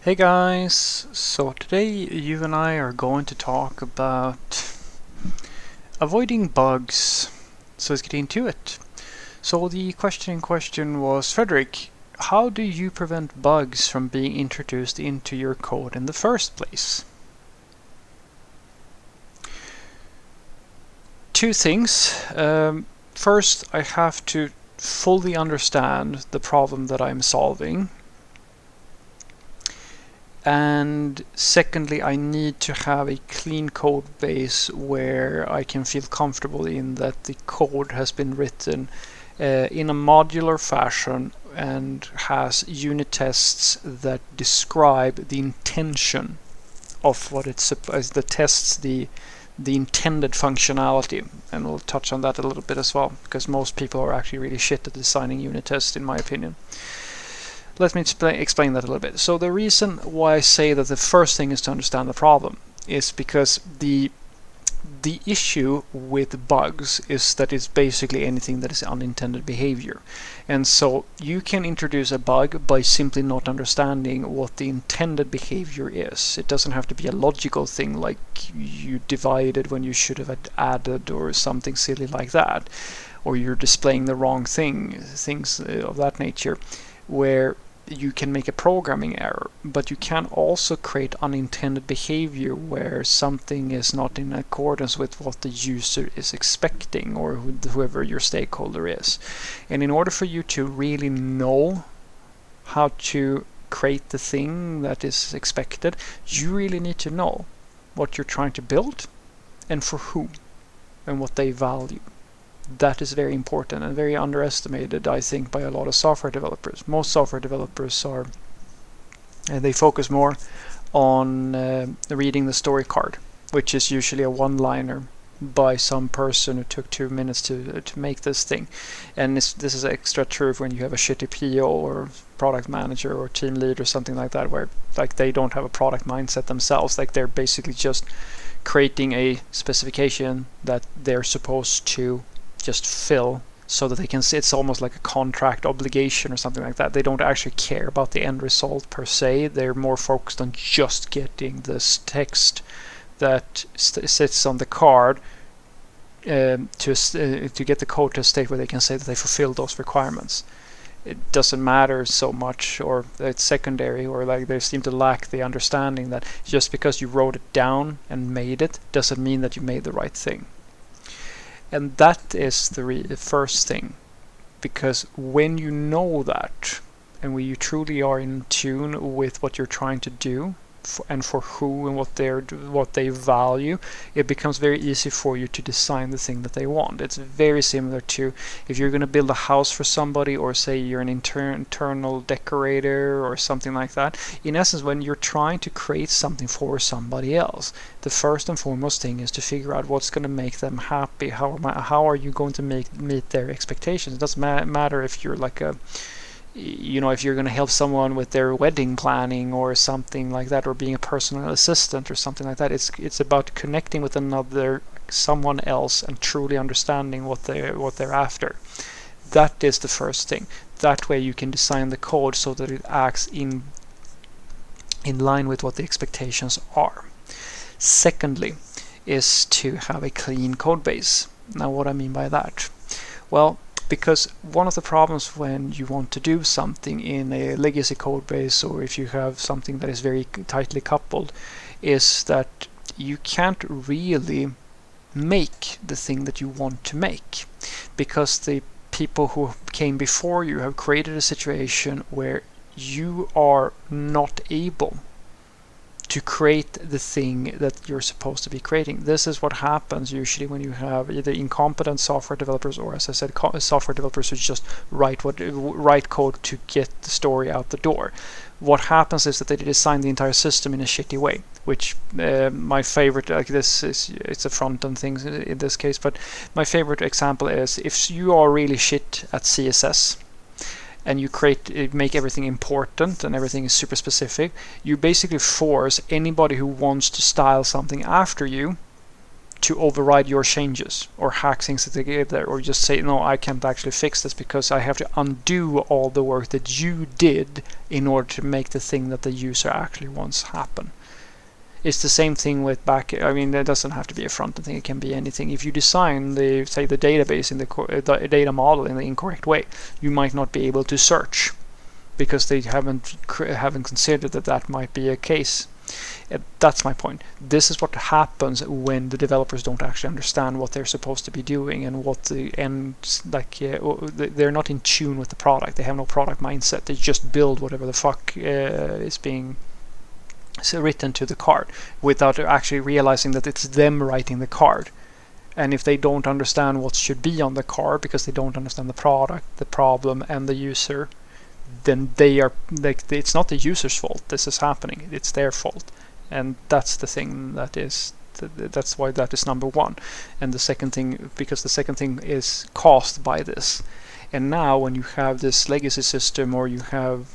Hey guys, so today you and I are going to talk about avoiding bugs. So let's get into it. So the question in question was, Frederick, how do you prevent bugs from being introduced into your code in the first place? Two things. First, I have to fully understand the problem that I'm solving. And secondly, I need to have a clean code base where I can feel comfortable in that the code has been written in a modular fashion and has unit tests that describe the intention of what it's that tests the intended functionality. And we'll touch on that a little bit as well, because most people are actually really shit at designing unit tests, in my opinion. Let me explain that a little bit. So the reason why I say that the first thing is to understand the problem is because the issue with bugs is that it's basically anything that is unintended behavior. And so you can introduce a bug by simply not understanding what the intended behavior is. It doesn't have to be a logical thing like you divided when you should have added or something silly like that, or you're displaying the wrong things of that nature, where you can make a programming error, but you can also create unintended behavior where something is not in accordance with what the user is expecting, or whoever your stakeholder is. And in order for you to really know how to create the thing that is expected, you really need to know what you're trying to build and for who and what they value. That is very important and very underestimated, I think, by a lot of software developers. Most software developers they focus more on reading the story card, which is usually a one-liner by some person who took 2 minutes to make this thing. And this is extra true when you have a shitty PO or product manager or team lead or something like that, where like they don't have a product mindset themselves. Like they're basically just creating a specification that they're supposed to just fill so that they can see. It's almost like a contract obligation or something like that. They don't actually care about the end result per se. They're more focused on just getting this text that sits on the card to get the code to a state where they can say that they fulfill those requirements. It doesn't matter so much, or it's secondary, or like they seem to lack the understanding that just because you wrote it down and made it doesn't mean that you made the right thing. And that is the first thing, because when you know that, and when you truly are in tune with what you're trying to do, and for who and what they value, it becomes very easy for you to design the thing that they want. It's very similar to if you're going to build a house for somebody, or say you're an internal decorator or something like that. In essence, when you're trying to create something for somebody else, the first and foremost thing is to figure out what's going to make them happy. How are you going to meet their expectations? It doesn't matter if you're like if you're going to help someone with their wedding planning or something like that, or being a personal assistant or something like that. It's about connecting with someone else and truly understanding what they're after. That is the first thing. That way you can design the code so that it acts in line with what the expectations are. Secondly is to have a clean code base. Now, what I mean by that? Well, because one of the problems when you want to do something in a legacy code base, or if you have something that is very tightly coupled, is that you can't really make the thing that you want to make, because the people who came before you have created a situation where you are not able to create the thing that you're supposed to be creating. This is what happens usually when you have either incompetent software developers, or, as I said, software developers who just write code to get the story out the door. What happens is that they design the entire system in a shitty way, which my favorite, like this is, it's a front-end thing in this case, but my favorite example is if you are really shit at CSS, and you make everything important and everything is super specific, you basically force anybody who wants to style something after you to override your changes or hack things together, or just say, no, I can't actually fix this because I have to undo all the work that you did in order to make the thing that the user actually wants happen. It's the same thing with I mean, it doesn't have to be a front-end thing. It can be anything. If you design the database in the data model in the incorrect way, you might not be able to search because they haven't considered that might be a case. That's my point. This is what happens when the developers don't actually understand what they're supposed to be doing and what the they're not in tune with the product. They have no product mindset. They just build whatever the fuck is being written to the card without actually realizing that it's them writing the card. And if they don't understand what should be on the card because they don't understand the product, the problem, and the user, then they are like, it's not the user's fault this is happening, it's their fault. And that's the thing that's why that is number one. And the second thing, because the second thing is caused by this. And now when you have this legacy system, or you have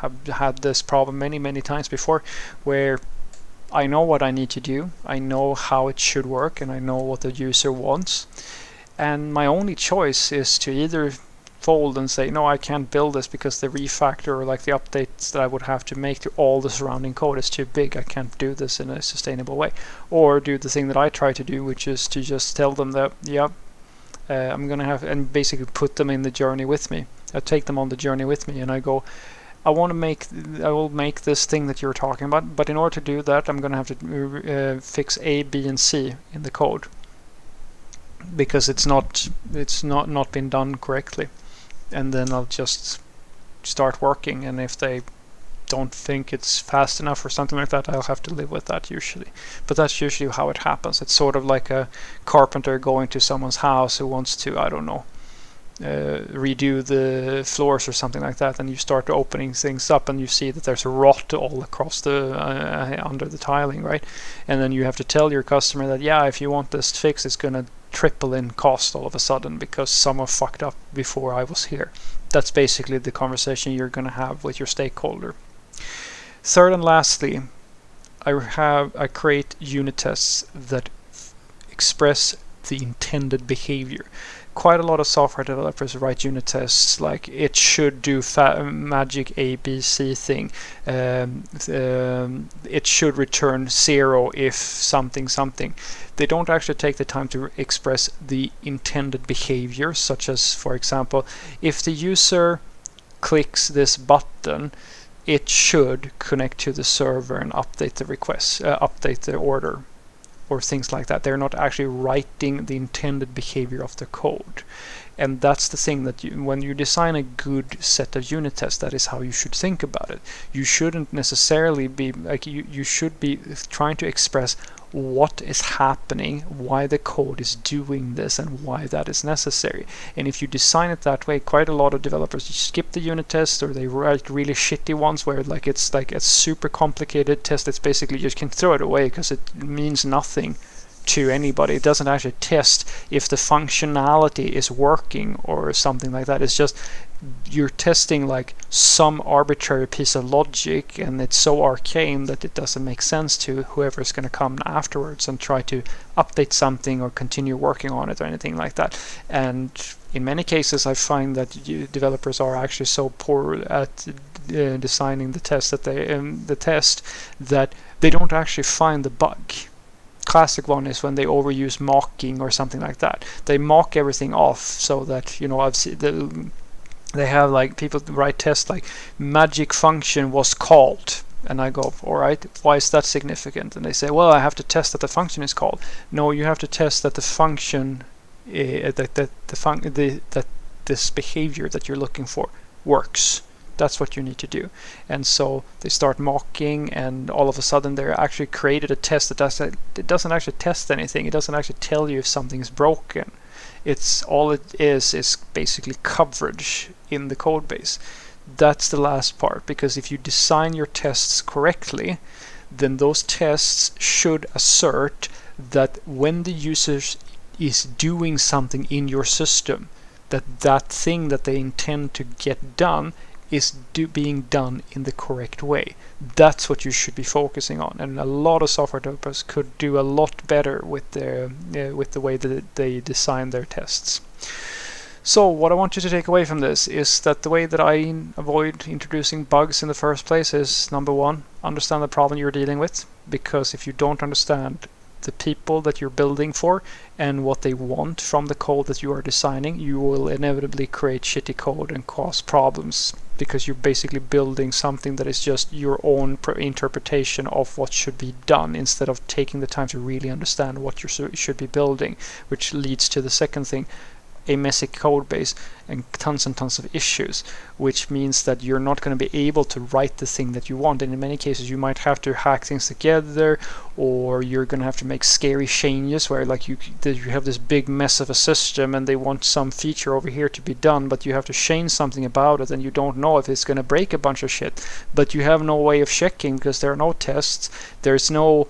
have had this problem many times before, where I know what I need to do, I know how it should work, and I know what the user wants, and my only choice is to either fold and say, no, I can't build this because the refactor or like the updates that I would have to make to all the surrounding code is too big, I can't do this in a sustainable way. Or do the thing that I try to do, which is to just tell them that, yeah, I'm gonna have, and basically put them in the journey with me. I take them on the journey with me, and I go, I will make this thing that you're talking about, but in order to do that, I'm gonna have to fix A, B, and C in the code because it's not been done correctly. And then I'll just start working, and if they don't think it's fast enough or something like that, I'll have to live with that usually. But that's usually how it happens. It's sort of like a carpenter going to someone's house who wants to, I don't know, redo the floors or something like that, and you start opening things up and you see that there's rot all across the under the tiling, right? And then you have to tell your customer that, yeah, if you want this fixed, it's gonna triple in cost all of a sudden because someone fucked up before I was here. That's basically the conversation you're gonna have with your stakeholder. Third and lastly, I create unit tests that express the intended behavior. Quite a lot of software developers write unit tests like it should do magic ABC thing. It should return 0 if something. They don't actually take the time to express the intended behavior, such as, for example, if the user clicks this button, it should connect to the server and update the request, update the order, or things like that. They're not actually writing the intended behavior of the code. And that's the thing, that when you design a good set of unit tests, that is how you should think about it. You shouldn't necessarily be like, you should be trying to express what is happening, why the code is doing this, and why that is necessary. And if you design it that way, quite a lot of developers skip the unit test, or they write really shitty ones where it's like a super complicated test that's basically you can throw it away because it means nothing to anybody. It doesn't actually test if the functionality is working or something like that. It's just you're testing like some arbitrary piece of logic, and it's so arcane that it doesn't make sense to whoever is going to come afterwards and try to update something or continue working on it or anything like that. And in many cases I find that developers are actually so poor at designing the test that they don't actually find the bug. Classic one is when they overuse mocking or something like that. They mock everything off so that, you know, I've seen they have like people write tests like magic function was called, and I go, all right, why is that significant? And they say, well, I have to test that the function is called. No, you have to test that the function that this behavior that you're looking for works. That's what you need to do. And so they start mocking, and all of a sudden they're actually created a test that doesn't actually test anything. It doesn't actually tell you if something's broken. It's all it is basically coverage in the code base. That's the last part, because if you design your tests correctly, then those tests should assert that when the user is doing something in your system, that thing that they intend to get done is being done in the correct way. That's what you should be focusing on, and a lot of software developers could do a lot better with the way that they design their tests. So what I want you to take away from this is that the way that I avoid introducing bugs in the first place is, number one, understand the problem you're dealing with, because if you don't understand the people that you're building for and what they want from the code that you are designing, you will inevitably create shitty code and cause problems, because you're basically building something that is just your own interpretation of what should be done, instead of taking the time to really understand what you should be building, which leads to the second thing, a messy code base and tons of issues, which means that you're not going to be able to write the thing that you want, and in many cases you might have to hack things together, or you're going to have to make scary changes where like you have this big mess of a system and they want some feature over here to be done, but you have to change something about it and you don't know if it's going to break a bunch of shit, but you have no way of checking because there are no tests, there's no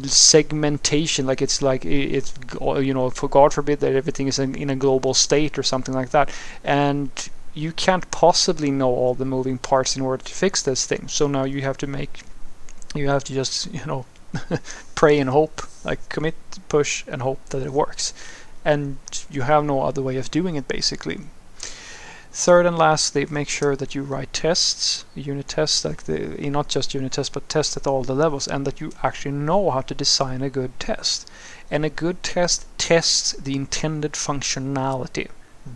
segmentation, like it's for God forbid that everything is in a global state or something like that, and you can't possibly know all the moving parts in order to fix this thing. So now you have to just pray and hope, like commit, push and hope that it works, and you have no other way of doing it basically. Third and lastly, make sure that you write tests, unit tests, not just unit tests, but tests at all the levels, and that you actually know how to design a good test. And a good test tests the intended functionality.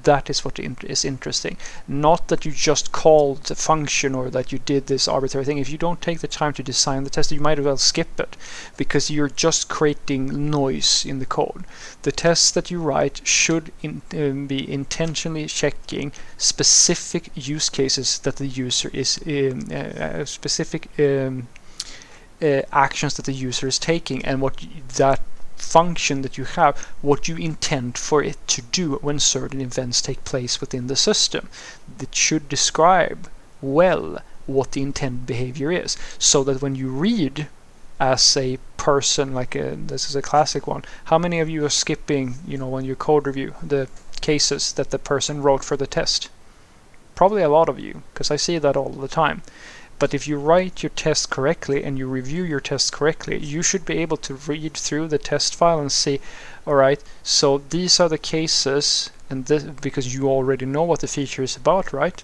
That is what is interesting. Not that you just called the function or that you did this arbitrary thing. If you don't take the time to design the test, you might as well skip it, because you're just creating noise in the code. The tests that you write should be intentionally checking specific use cases that the user is specific actions that the user is taking, and what that function that you have, what you intend for it to do when certain events take place within the system. That should describe well what the intended behavior is, so that when you read as a person, this is a classic one, how many of you are skipping, when you code review, the cases that the person wrote for the test? Probably a lot of you, because I see that all the time. But if you write your test correctly and you review your test correctly, you should be able to read through the test file and see, alright, so these are the cases, and this, because you already know what the feature is about, right?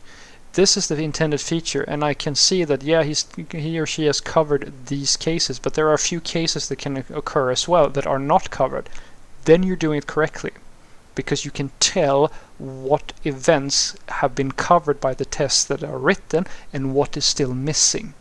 This is the intended feature, and I can see that, yeah, he or she has covered these cases, but there are a few cases that can occur as well that are not covered. Then you're doing it correctly, because you can tell what events have been covered by the tests that are written and what is still missing.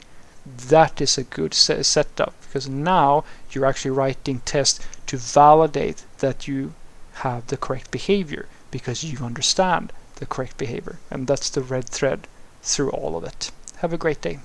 That is a good setup, because now you're actually writing tests to validate that you have the correct behavior, because you understand the correct behavior, and that's the red thread through all of it. Have a great day.